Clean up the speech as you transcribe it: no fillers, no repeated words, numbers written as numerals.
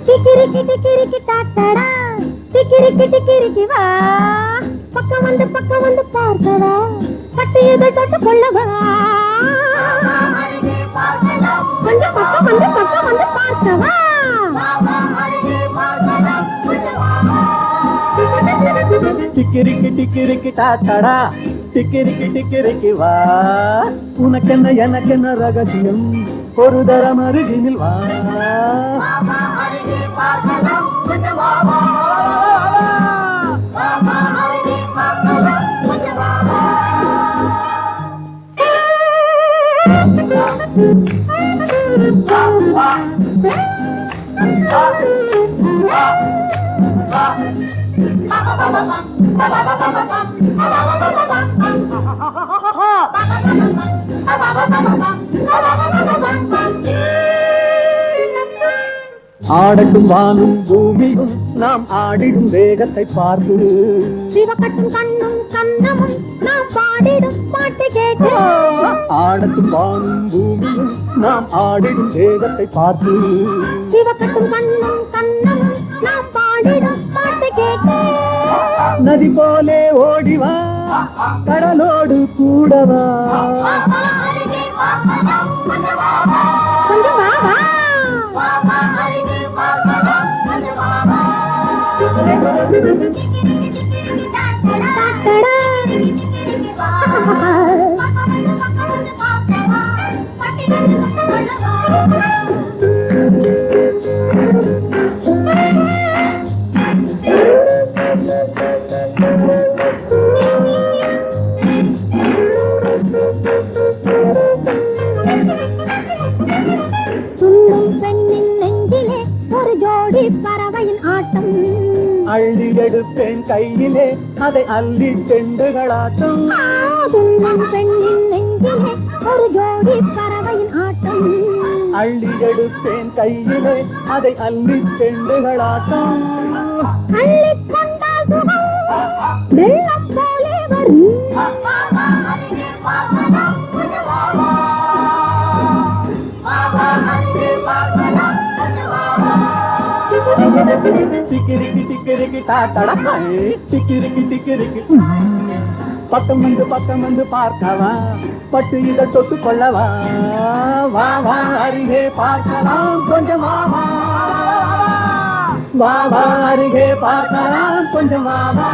டிக்கிரிக்கி டிக்கிரிக்கி டாட்டடா டிக்கிரிக்கி டிக்கிரிக்கி வா பக்கம் வந்து பார்க்கவா பட்டு இதை தொட்டு கொள்ளவா கொஞ்சம் பக்கம் வந்து பார்க்கவா டிக்கிரிக்கி டிக்கிரிக்கி டாட்டடா டிக்கிரிக்கி டிக்கிரிக்கி வா உனக்கென்ன எனக்கென்ன ரகசியம் ஒரு தரம் அருகினில் வா ஆடட்டும் வானும் பூமியும் நாம் ஆடிடும் வேகத்தை பார்த்து சிவக்கட்டும் கண்ணும் கண்ணமும் நாம் பாடிடும் பாட்டு கேட்டு ஆடட்டும் வானும் பூமியும் நாம் ஆடிடும் வேகத்தை பார்த்து சிவக்கட்டும் கண்ணும் கண்ணமும் நாம் பாடிடும் பாட்டு கேட்டு நதி போலே ஓடிவா கடலோடு கூடவா கொஞ்சம் வா பறவையின் ஆட்டம் அள்ளி எடுப்பேன் கையிலே அதை அள்ளி செண்டுகளாட்டம் பெண்ணின் நெஞ்சிலே ஒரு ஜோடி பறவையின் ஆட்டம் அள்ளி எடுப்பேன் கையிலே அதை அள்ளி செண்டுகளாட்டம் அள்ளிக் கொண்டால் சுகம் வெள்ளம் போலே வரும் டிக்கிரிக்கி டிக்கிரிக்கி டாட்டடா டிக்கிரிக்கி டிக்கிரிக்கி பக்கம் வந்து பார்க்கவா பட்டு இதை தொட்டு கொள்ளவா வா வா அருகே பார்க்கலாம் கொஞ்சம் வா வா அருகே பார்க்கலாம் கொஞ்சம் வா